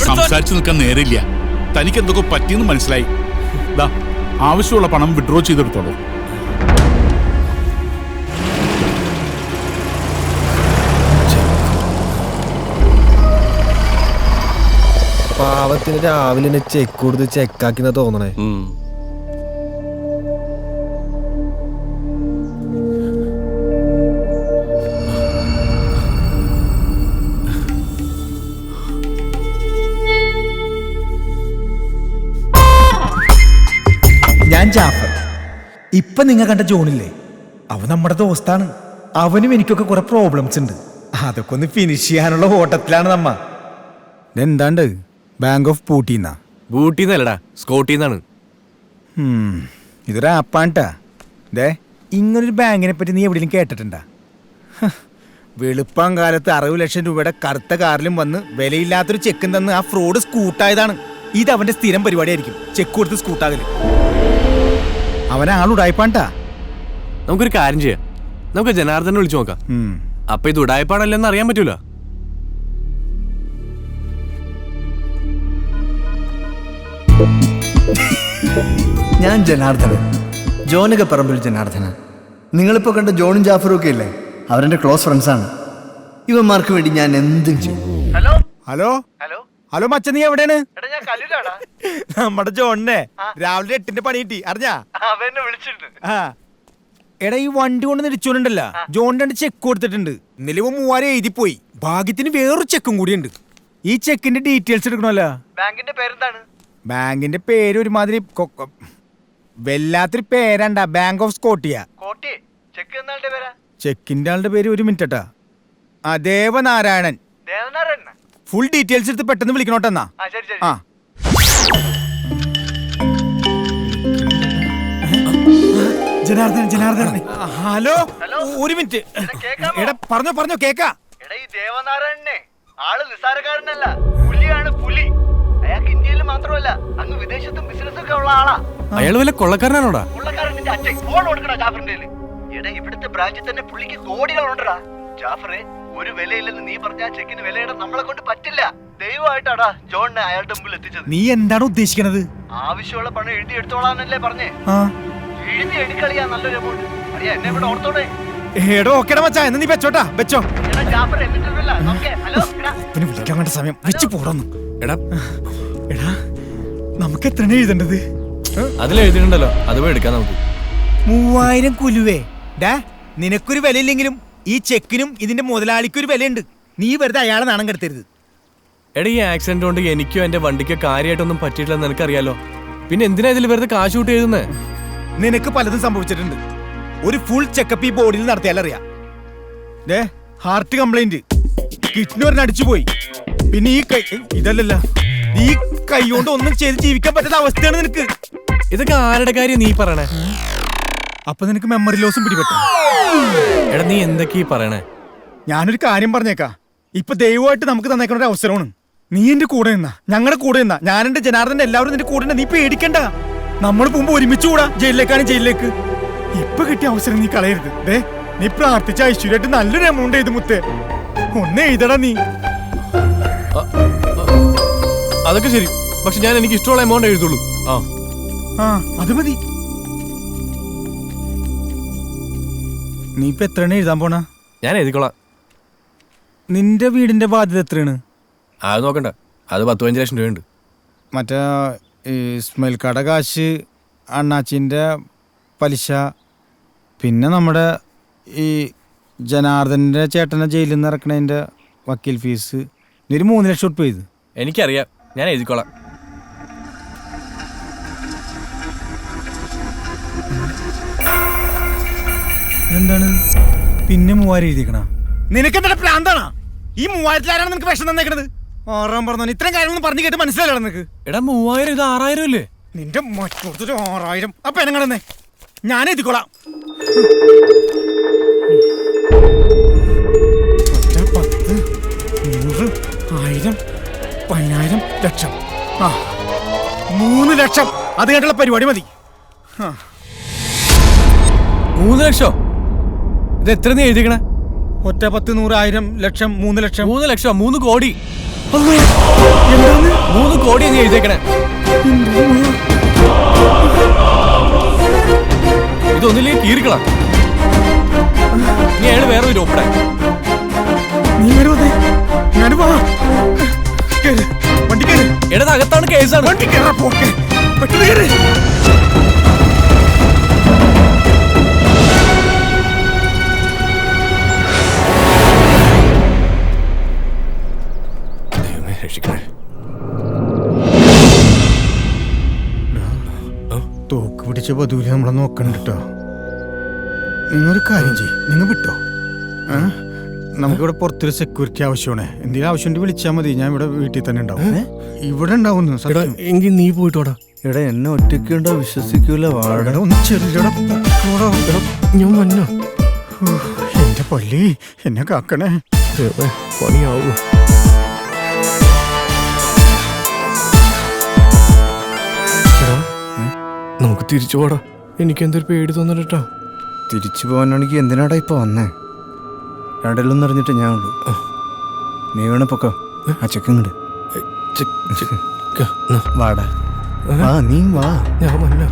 സംസാരിച്ചു നിൽക്കാൻ നേരില്ല. തനിക്ക് എന്തൊക്കെ പറ്റിയെന്ന് മനസ്സിലായി. ആവശ്യമുള്ള പണം വിഡ്രോ ചെയ്തെടുത്തോളൂ. പാവത്തിന് രാവിലെ ചെക്ക് കൊടുത്ത് ചെക്കാക്കിന്നാ തോന്നണേ. ഞാൻ ജാഫർ. ഇപ്പൊ നിങ്ങൾ കണ്ട ജോണില്ലേ, അവൻ നമ്മുടെ ദോസ്താണ്. അവനും എനിക്കൊക്കെ കുറെ പ്രോബ്ലംസ് ഉണ്ട്. അതൊക്കെ ഒന്ന് ഫിനിഷ് ചെയ്യാനുള്ള ഓട്ടത്തിലാണ് നമ്മ. എന്താണ്ട് ബാങ്ക് ഓഫ് ബൂട്ടിന്നാ? ബൂട്ടിന്നല്ലടാ, സ്കോട്ടിന്നാണ്. ഇതൊരു ആപ്പാണ്ടാ. ദേ, ഇങ്ങനൊരു ബാങ്കിനെ പറ്റി നീ എവിടെയും കേട്ടിട്ടുണ്ടാ? വെളുപ്പാൻ കാലത്ത് 60 ലക്ഷം രൂപയുടെ കറുത്ത കാറിലും വന്ന് വിലയില്ലാത്തൊരു ചെക്കും തന്ന് ആ ഫ്രോഡ് സ്കൂട്ടായതാണ്. ഇത് അവന്റെ സ്ഥിരം പരിപാടിയായിരിക്കും, ചെക്ക് കൊടുത്ത് സ്കൂട്ടാകല്. അവനാളുടായ്പാണ്ടാ. നമുക്കൊരു കാര്യം ചെയ്യാം, നമുക്ക് ജനാർദ്ദനെ വിളിച്ചു നോക്കാം. അപ്പൊ ഇത് ഉടായ്പാടല്ലെന്ന് അറിയാൻ പറ്റൂല. ഞാൻ ജനാർദ്ദനൻ, ജോനക പറമ്പിൽ ജനാർദ്ദനൻ. നിങ്ങളിപ്പോൾ കണ്ട ജോണും ജാഫറും ഒക്കെ ഇല്ലേ, അവരെന്റെ ക്ലോസ് ഫ്രണ്ട്സാണ്. ഇവന്മാർക്ക് വേണ്ടി ഞാൻ എന്തും ചെയ്യും. ഹലോ ഹലോ ഹലോ മച്ച, നീ എവിടെയാണ്? നമ്മുടെ ജോണിനെ രാവിലെ 8ന്റെ പണി കിട്ടി, അറിഞ്ഞാ? എടാ, ഈ വണ്ടി കൊണ്ട് നിരിച്ചോണ്ടല്ല, ജോൺ 2 ചെക്ക് കൊടുത്തിട്ടുണ്ട്. ഇന്നലെ 3000 എഴുതിപ്പോയി. ഭാഗ്യത്തിന് വേറൊരു ചെക്കും കൂടിയുണ്ട്. ഈ ചെക്കിന്റെ ഡീറ്റെയിൽസ് എടുക്കണമല്ലോ. ബാങ്കിന്റെ പേരെന്താണ്? ബാങ്കിന്റെ പേര് ഒരുമാതിരി വല്ലാത്തൊരു പേരാണ്ടാ, ബാങ്ക് ഓഫ് സ്കോട്ടിയ. ചെക്കിന്റെ ആളുടെ പേര് ഒരു മിനിറ്റാ. ദേവനാരായണൻ. ഫുൾ ഡീറ്റെയിൽസ് എടുത്ത് പെട്ടെന്ന് വിളിക്കണോട്ടെന്നാ. ആ, ജനാർദ്ദനൻ. ഹലോ, ഒരു മിനിറ്റ്. എടാ, പറഞ്ഞോ കേക്കാ. ഈ ദേവനാരായണനെ ആള് നിസ്സാരക്കാരനല്ല, പുലിയാണ്, പുലി. അയാൾക്ക് ഇന്ത്യയിൽ മാത്രമല്ല അങ്ങ് വിദേശത്തും ബിസിനസ് ഒക്കെ ഉള്ള ആളാ. അയാൾ വല്ല കൊള്ളക്കാരനാണോടാ? കൊള്ളക്കാരന്റെ അച്ഛൻ ഫോൺ കൊടുക്കണ ജാഫറിന്റെ. എടാ, ഇവിടുത്തെ ബ്രാഞ്ചിൽ തന്നെ പുള്ളിക്ക് കോടികളുണ്ടടാ. ജാഫറെ, ഒരു വിലയില്ലെന്ന് നീ പറഞ്ഞ ചെക്കിന് വിലയിടാൻ നമ്മളെ കൊണ്ട് പറ്റില്ല. ദൈവമായിട്ടാടാ ജോണിനെ അയാളുടെ മുമ്പിൽ എത്തിച്ചത്. നീ എന്താണ് ഉദ്ദേശിക്കണത്? ആവശ്യമുള്ള പണം എഴുതി എടുത്തോളാന്നല്ലേ പറഞ്ഞേ? എഴുതി എടുക്കളിയാ നല്ലൊരു എമൗണ്ട്. അറിയാ, എന്നെ ഇവിടെ ഓർത്തോടെ. എടോ, ഓക്കേടാ മച്ചാ, എന്നാ നീ വെച്ചോ. ജാഫർ എന്നിട്ടല്ല നോക്കേ. ഹലോ, വിളിക്കാൻ വേണ്ട സമയം വെച്ച് പോടൊന്നു. എടാ, നമുക്ക് എത്ര എഴുതേണ്ടത്? അതിലെഴുതിയിട്ടുണ്ടല്ലോ, അത് പോയി എടുക്കാം നമുക്ക്. 3000 കുലുവേ. ഡാ, നിനക്കൊരു വിലയില്ലെങ്കിലും ഈ ചെക്കിനും ഇതിന്റെ മുതലാളിക്കൊരു വിലയുണ്ട്. നീ വെറുതെ അയാളെ നാണം കെടുത്തരുത്. എടാ, ഈ ആക്സിഡന്റ് കൊണ്ട് എനിക്കോ എന്റെ വണ്ടിക്കോ കാര്യമായിട്ടൊന്നും പറ്റിയിട്ടില്ലെന്ന് നിനക്കറിയാലോ. പിന്നെ എന്തിനാ ഇതിൽ വെറുതെ കാശ് കൂട്ടി എഴുതുന്നേ? നിനക്ക് പലതും സംഭവിച്ചിട്ടുണ്ട്. ഒരു ഫുൾ ചെക്കപ്പ് ഈ ബോഡിയിൽ നടത്തിയാലറിയാം. ഹാർട്ട് കംപ്ലൈന്റ്, കിഡ്നി ഒരെണ്ണം അടിച്ചുപോയി. പിന്നെ ഈ കൈ, ഇതല്ലല്ല, ഈ കൈ കൊണ്ട് ഒന്നും ചെയ്ത് ജീവിക്കാൻ പറ്റാത്ത അവസ്ഥയാണ് നിനക്ക്. ഇതൊക്കെ ആരുടെ കാര്യം നീ പറയണേ? അപ്പൊ നിനക്ക് മെമ്മറി ലോസും പിടിപെട്ടു. എടാ, നീ എന്തൊക്കെയാ പറയണേ? ഞാനൊരു കാര്യം പറഞ്ഞേക്കാ. ഇപ്പൊ ദൈവമായിട്ട് നമുക്ക് തന്നേക്കുന്ന ഒരു അവസരമാണ്. നീ എന്റെ കൂടെ നിന്നാ, ഞങ്ങളുടെ കൂടെ നിന്നാ, ഞാൻ എന്റെ ജനാർദ്ദന്റെ എല്ലാവരും നിന്റെ കൂടെ. നീ പേടിക്കണ്ട. നമ്മൾ പോകുമ്പോ ഒരുമിച്ച് കൂടാ, ജയിലിലേക്ക്. ഇപ്പൊ കിട്ടിയ അവസരം നീ കളയരുത്. നീ പ്രാർത്ഥിച്ച ഐശ്വര്യമായിട്ട് നല്ലൊരു എമൗണ്ട് എഴുതി മുത്തേ. ഒന്ന് എഴുതടാ നീ. അതൊക്കെ ശരി, പക്ഷെ ഞാൻ എനിക്ക് ഇഷ്ടമുള്ള എമൗണ്ട് എഴുതുള്ളൂ. അത് മതി. നീ ഇപ്പൊ എത്രയാണ് എഴുതാൻ പോണ? ഞാൻ എഴുതിക്കോളാം. നിന്റെ വീടിന്റെ ബാധ്യത എത്രയാണ്? അത് നോക്കണ്ട, അത് 10-15 ലക്ഷം രൂപയുണ്ട്. മറ്റേ ഇസ്മയിൽ കട കാശ്, അണ്ണാച്ചിന്റെ പലിശ, പിന്നെ നമ്മുടെ ഈ ജനാർദ്ദന്റെ ചേട്ടനെ ജയിലിൽ നിന്ന് ഇറക്കണതിന്റെ വക്കീൽ ഫീസ്, ഒരു 3 ലക്ഷം ഉറുപ്പിക ചെയ്ത്. എനിക്കറിയാം, ഞാൻ എഴുതിക്കോളാം. എന്താണ് പിന്നെ 3000 എഴുതിക്കണ? നിനക്കെന്താ പ്രാന്താണോ? ഈ 3000 ആരാണ് നിനക്ക് വിഷം തന്നേക്കണത്? ആറാം പറഞ്ഞു. ഇത്രയും കാര്യങ്ങളൊന്നും പറഞ്ഞു കേട്ട് മനസ്സിലായില്ല നിനക്ക്? എടാ, 3000 ഇത് 6000 അല്ലേ? നിന്റെ മറ്റൊരു 6000. അപ്പൊ എനങ്ങളെന്നേ ഞാൻ എഴുതിക്കോളാം. 10, 100, 1000, 10000, ലക്ഷം. 3 ലക്ഷം. അത് കേട്ടുള്ള പരിപാടി മതി. 3 ലക്ഷം? ഇത് എത്ര നീ എഴുതിക്കണേ? 1, 10, 100, 1000, ലക്ഷം, 3 ലക്ഷം. 3 ലക്ഷം, 3 കോടി. എന്താണ്? 3 കോടി നീ എഴുതേക്കണേ. ഇതൊന്നില്ലെങ്കിൽ കീറിക്കളാം. നീ അയാൾ വേറെ ഒരു ഒപ്പിടാ. നീ വരുവതേ വാ. കേറ്, വണ്ടി കേറ്. എടാ അകത്താണ് കേസാണ്. വണ്ടി കേറാ, പോക്കെ പെട്ടെന്ന് കേറ്. രക്ഷിക്കണേ. തോക്ക് പിടിച്ച പതിവില് നമ്മളെ നോക്കണ്ടിട്ടോ. നിങ്ങളൊരു കാര്യം ചെയ്യ്, നിങ്ങൾ വിട്ടോ. നമുക്കിവിടെ പുറത്തൊരു സെക്യൂരിറ്റി ആവശ്യമാണ്. എന്തെങ്കിലും ആവശ്യമുണ്ട് വിളിച്ചാൽ മതി. ഞാൻ ഇവിടെ വീട്ടിൽ തന്നെ ഉണ്ടാവും. ഇവിടെ ഉണ്ടാവുന്നു. എങ്കിൽ നീ പോയിട്ടോടാ. എടാ എന്നെ ഒറ്റയ്ക്കുണ്ടോ വിശ്വസിക്കൂല. വാഴ ഒന്ന് ചെറിയടാ. ഞാൻ വന്നോ. എന്റെ പള്ളി, എന്നെ കാക്കണേ. പണിയാവൂ. നമുക്ക് തിരിച്ചു പോടാ. എനിക്ക് എന്തൊരു പേടി തോന്നലട്ടാ. തിരിച്ചു പോകാനാണെങ്കിൽ എന്തിനാടാ ഇപ്പൊ വന്നേ? രണ്ടിലൊന്നും അറിഞ്ഞിട്ട് ഞാൻ ഉള്ളു. നീ വേണ പൊക്കോ. ആ ചെക്കങ്ങട് വാടാ. വാ, നീ വാ. ഞാൻ വന്നോ.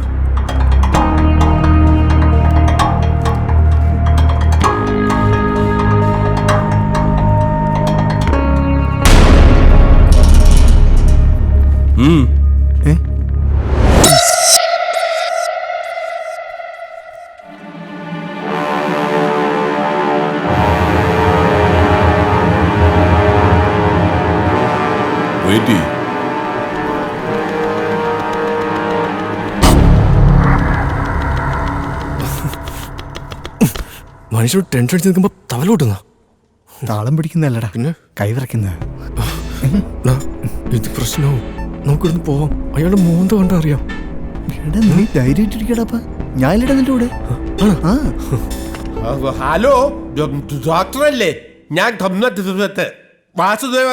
മനുഷ്യർ ടെൻഷൻ അടിച്ച് നിൽക്കുമ്പോ തവല കൂട്ടുന്ന താളം പിടിക്കുന്നല്ലടാ, പിന്നെ കൈ വിറയ്ക്കുന്ന. ഇത് പ്രശ്നവും. നമുക്കിവിടുന്ന് പോവാം. അയാളുടെ മോന്ത കണ്ടാ അറിയാം. എടാ നീ ധൈര്യമായിട്ടിരിക്കടാ. ഞാനിടാ നിന്റെ കൂടെ. ഹലോ ഡോക്ടറല്ലേ? ഞാൻ വാസുദേവ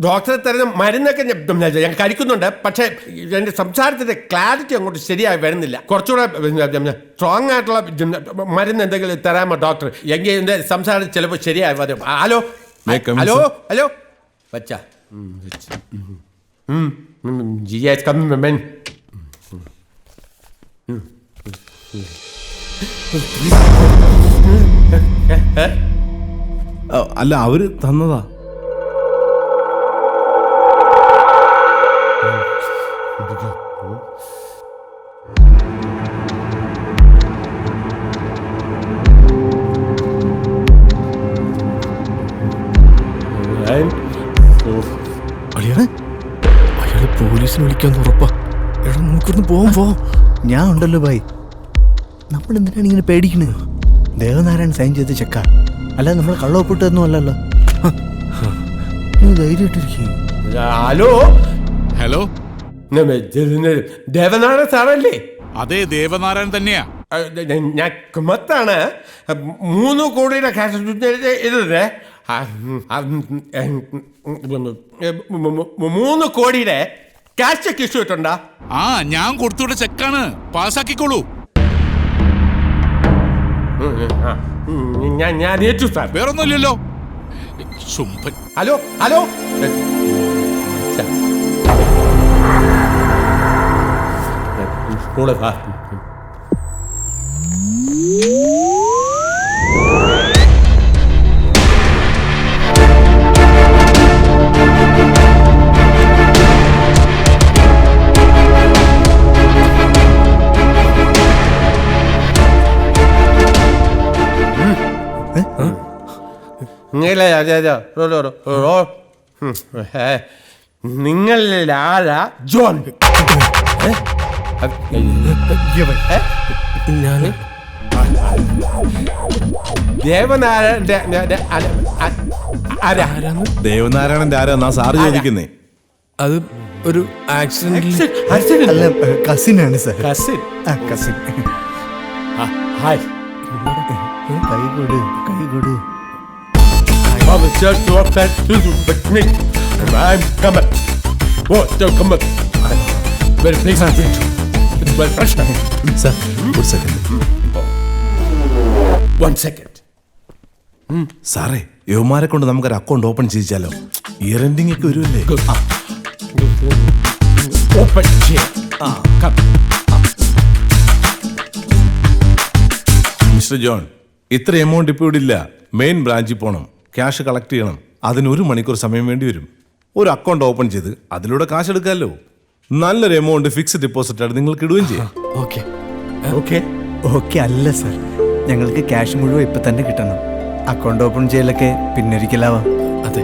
ഡോക്ടറെ തരുന്ന മരുന്നൊക്കെ ഞാൻ കഴിക്കുന്നുണ്ട്. പക്ഷേ എൻ്റെ സംസാരത്തിന്റെ ക്ലാരിറ്റി അങ്ങോട്ട് ശരിയായി വരുന്നില്ല. കുറച്ചുകൂടെ സ്ട്രോങ് ആയിട്ടുള്ള മരുന്ന് എന്തെങ്കിലും തരാമോ ഡോക്ടർ? എങ്കിൽ എൻ്റെ സംസാരം ചിലപ്പോൾ ശരിയായി വരും. ഹലോ ഹലോ ഹലോ വച്ച അല്ല, അവര് തന്നതാ. അയാള് പോലീസിനെ വിളിക്കാന്ന് ഉറപ്പാ. എടാ നമുക്കിവിടുന്ന് പോവാം. ഞാൻ ഉണ്ടല്ലോ ഭായി. നമ്മൾ എന്തിനാണ് ഇങ്ങനെ പേടിക്കണേ? ദേവനാരായൺ സൈൻ ചെയ്ത് ചെക്ക, അല്ലാതെ നമ്മൾ കള്ളൊപ്പിട്ടൊന്നും അല്ലല്ലോ. നീ ധൈര്യമായിട്ടിരിക്കും. ഹലോ ഹലോ, ദേവനാരായണ സാറല്ലേ? അതെ, ദേവനാരായൺ തന്നെയാ. ഞാൻ കുമത്താണ്. 3 കോടിയുടെ ക്യാഷ് ഇതേ 3 കോടിയുടെ ക്യാഷ് ചെക്ക് ഇഷ്യൂ ഇട്ടുണ്ടാ? ആ, ഞാൻ കൊടുത്തുവിട്ട ചെക്കാണ്. പാസ്സാക്കിക്കോളൂ. ഞാൻ ഏറ്റു സാർ. വേറൊന്നുമില്ലല്ലോ. ശുംഭൻ. ഹലോ ഹലോ കൂടെ സാർ. നിങ്ങളിൽ ആരാ ജോൺ? ഞാൻ ദേവനാരായണന്റെ ആരാ സാറ് ചോദിക്കുന്നേ? അത് ഒരു ആക്സിഡന്റിൽ. അല്ല, കസിനാണ് സാർ. കസിൻ. കസിൻ. ഹായ്. കൈ കൊടു, കൈ കൊടു. Just walk that with me. I'm coming. Oh, don't come up. Very please. It's my pressure. Sir, ഒരു സെക്കൻഡ്. 1 second. സാറേ, യുവമാരെ കൊണ്ട് നമുക്കൊരു അക്കൗണ്ട് ഓപ്പൺ ചെയ്യിച്ചാലോ? ഇയർ എൻഡിംഗ് ഒക്കെ വരുമല്ലേ? open here. Come. Mister John, ഇത്ര എമൗണ്ട് ഇപ്പോൾ ഇവിടെ ഇല്ല. മെയിൻ ബ്രാഞ്ചിൽ പോകണം, ക്യാഷ് കളക്ട് ചെയ്യണം. അതിന് 1 മണിക്കൂർ സമയം വേണ്ടി വരും. ഒരു അക്കൗണ്ട് ഓപ്പൺ ചെയ്ത് അതിലൂടെ കാശ് എടുക്കാമല്ലോ. നല്ലൊരു എമൗണ്ട് ഫിക്സ്ഡ് ഡെപ്പോസിറ്റ് ആയിട്ട് നിങ്ങൾക്ക് ഇടുകയും ചെയ്യാം. ഓക്കെ. Okay. ഓക്കെ അല്ല സർ, ഞങ്ങൾക്ക് ക്യാഷ് മുഴുവൻ ഇപ്പൊ തന്നെ കിട്ടണം. അക്കൗണ്ട് ഓപ്പൺ ചെയ്യലൊക്കെ പിന്നൊരിക്കലാവാം. അതെ.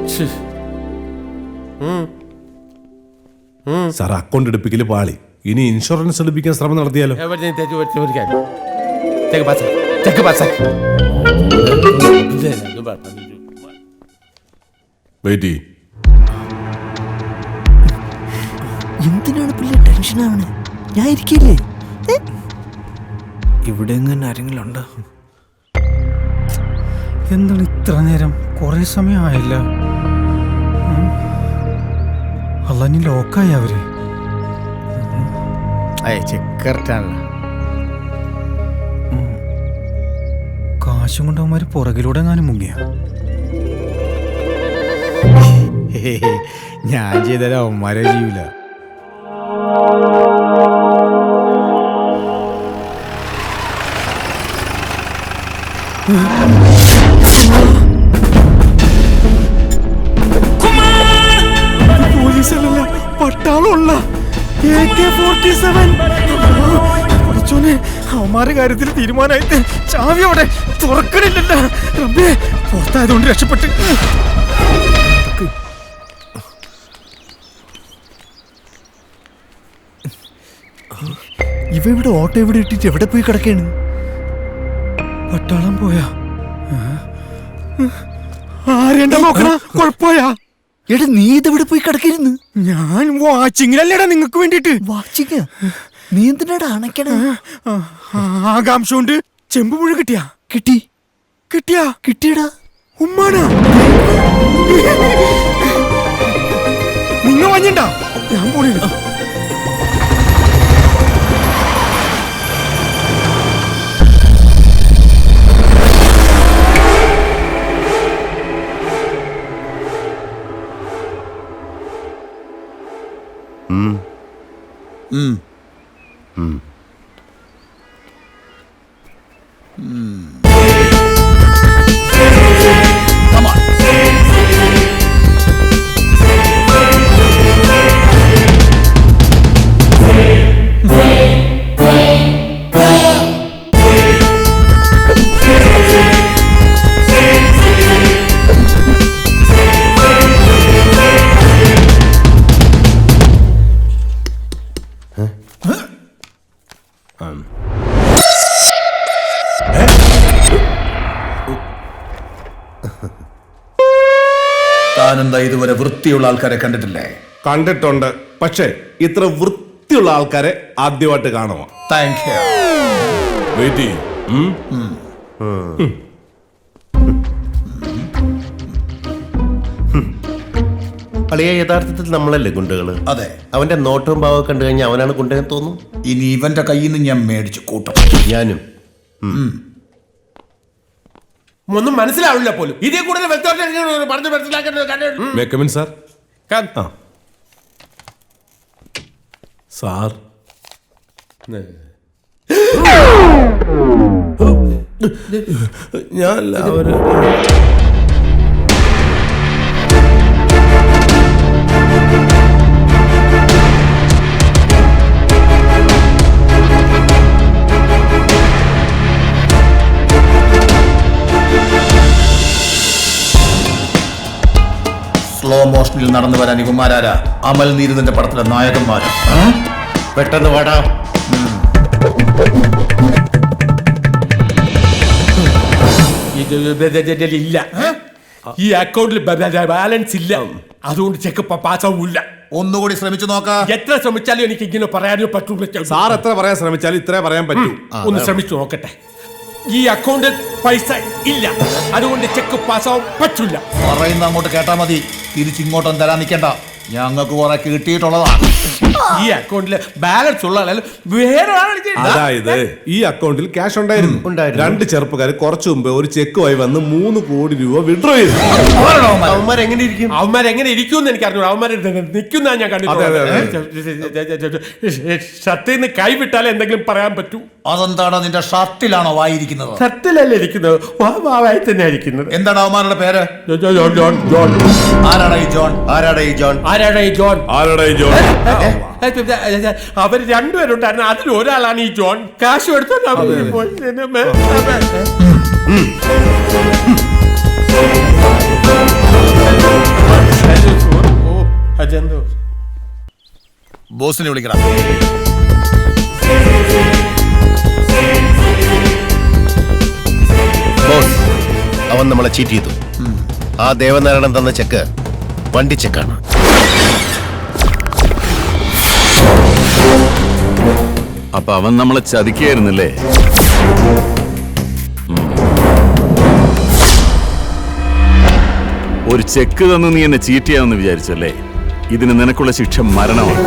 സാർ, അക്കൗണ്ട് എടുപ്പിക്കൽ പാളി. ഇനി ഇൻഷുറൻസ് എടുപ്പിക്കാൻ ശ്രമം നടത്തിയാലോ? Everything take ഒരു കാര്യം. Take a bath. Take a bath. Wait ചെയ്യ്. എന്തിനാണ് പിള്ളേ ടെൻഷൻ ആവണേ? ഞാൻ ഇരിക്കില്ലേ? ഇവിടെ എങ്ങനെ ആരെങ്കിലും ഉണ്ടോ? എന്താണ് ഇത്ര നേരം? കുറെ സമയമായില്ല. അള്ളാനി ലോക്കായി അവര്. കാശും കൊണ്ട് അവന്മാര് പുറകിലൂടെ എങ്ങാനും മുങ്ങിയ. ഞാൻ ചെയ്താലും അവന്മാരെ ചെയ്യൂല. പോലീസല്ല, പട്ടാളമുള്ള AK-47. പഠിച്ചോനെ, അവന്മാരുടെ കാര്യത്തിൽ തീരുമാനമായിട്ട് ചാവിയോടെ തുറക്കണില്ലല്ലോ. റബ്ബേ, പുറത്തായതുകൊണ്ട് രക്ഷപ്പെട്ട്. ഇവ ഇവിടെ ഓട്ടോ എവിടെ ഇട്ടിട്ട് എവിടെ പോയി കിടക്കാണ്? പട്ടാളം പോയാ? ആരെണ്ട നോക്കണ? കുഴപ്പമായാ? എടാ, നീ ഇതെവിടെ പോയി കിടക്കരുന്ന്? ഞാൻ വാച്ചിങ്ങിലല്ലേടാ നിങ്ങൾക്ക് വേണ്ടിട്ട്. വാച്ചിക്ക? നീ എന്തിനാടാ അണയ്ക്കണ? ആകാംക്ഷ കൊണ്ട് ചെമ്പ് മുഴ കിട്ടിയാ? കിട്ടിയാ? കിട്ടിയടാ. ഉമ്മാനാ? നിങ്ങ വഞ്ഞണ്ടാ? ഞാൻ പോണില്ല. താനെന്താ ഇതുവരെ വൃത്തിയുള്ള ആൾക്കാരെ കണ്ടിട്ടില്ലേ? കണ്ടിട്ടുണ്ട്, പക്ഷേ ഇത്ര വൃത്തിയുള്ള ആൾക്കാരെ ആദ്യമായിട്ട് കാണുമോ? Thank you. വെയിറ്റ് ചെയ്യ്. അളിയ, യഥാർത്ഥത്തിൽ നമ്മളല്ലേ ഗുണ്ടകള്? അതെ. അവന്റെ നോട്ടവും ഭാവവും കണ്ടു കഴിഞ്ഞാൽ അവനാണ് ഗുണ്ടെന്ന് തോന്നും. ഇനി ഇവന്റെ കയ്യിൽ നിന്ന് ഞാൻ മേടിച്ചു കൂട്ടും. ഞാനും. ഒന്നും മനസ്സിലാവില്ല പോലും. ഇതേ കൂടുതൽ പറഞ്ഞു May I come in, sir? മനസ്സിലാക്കാൻ. സാർ, ഞാൻ അവര് സ്ലോ മോഷനിൽ നടന്നു വരാൻ ഇവന്മാരാരാ? അമൽ നീരുതിന്റെ പടത്തിലെ നായകന്മാര്. പെട്ടെന്ന് വാടാ. ഇല്ല, ഈ അക്കൗണ്ടിൽ ബാലൻസ് ഇല്ല. അതുകൊണ്ട് ചെക്ക് പാസ്സാവൂല്ല. ഒന്നുകൂടി ശ്രമിച്ചു നോക്കാം. എത്ര ശ്രമിച്ചാലും എനിക്ക് ഇങ്ങനെ പറയാനോ പറ്റൂല. സാർ എത്ര പറയാൻ ശ്രമിച്ചാലും ഇത്രേ പറയാൻ പറ്റൂ. ഒന്ന് ശ്രമിച്ചു നോക്കട്ടെ. ഈ അക്കൗണ്ടിൽ പൈസ ഇല്ല, അതുകൊണ്ട് ചെക്ക് പാസ്സാവാൻ പറ്റില്ല. പറയുന്ന അങ്ങോട്ട് കേട്ടാ മതി, തിരിച്ചിങ്ങോട്ടൊന്നും തരാൻ നിൽക്കണ്ട. ഞങ്ങൾക്ക് കുറെ കിട്ടിയിട്ടുള്ളതാണ്. ഈ അക്കൗണ്ടില് ബാലൻസ് ഉള്ള ആളല്ല വേറെ ആളാണ് ചെയ്യുന്നത്. അതായത് ഈ അക്കൗണ്ടിൽ ക്യാഷ് ഉണ്ടായിരുന്നു. രണ്ട് ചെറുപ്പക്കാർ കുറച്ചു മുമ്പ് ഒരു ചെക്കുമായി വന്ന് 3 കോടി രൂപ വിഡ്രോ ചെയ്തു. അവന്മാരെങ്ങനെ ഇരിക്കും? അവന്മാരെങ്ങനെ ഇരിക്കും എനിക്ക് അറിഞ്ഞു. അവന്മാര് നിൽക്കുന്ന ഞാൻ കണ്ടിട്ടുണ്ട്. ഷർട്ടിൽ നിന്ന് കൈവിട്ടാലേ എന്തെങ്കിലും പറയാൻ പറ്റൂ. അതെന്താണോ നിന്റെ ഷർട്ടിലാണോ വായിരിക്കുന്നത്? ഷർട്ടിലല്ലേ ഇരിക്കുന്നത്, വാവായി തന്നെ ഇരിക്കുന്നത്. എന്താണ് അവന്മാരുടെ പേര്? John John. ആരാടാ ഈ ജോൺ? ആരാടാ ഈ ജോൺ? ആരാടാ ഈ ജോൺ? ആരുടെ ജോൺ? അവര് രണ്ടുപേരുണ്ടായിരുന്നു, അതിൽ ഒരാളാണ് ഈ ജോൺ. കാശ് എടുത്തോണ്ട് അവര് പോയി. ബോസിനെ വിളിക്കണം. ബോസ്, അവൻ നമ്മളെ ചീറ്റ് ചെയ്തു. ആ ദേവനാരായണൻ തന്ന ചെക്ക് വണ്ടി ചെക്കാണ്. അപ്പൊ അവൻ നമ്മളെ ചതിക്കായിരുന്നല്ലേ? ഒരു ചെക്ക് തന്നു നീ എന്നെ ചീറ്റ് ചെയ്യാമെന്ന് വിചാരിച്ചല്ലേ? ഇതിന് നിനക്കുള്ള ശിക്ഷ മരണമാണ്.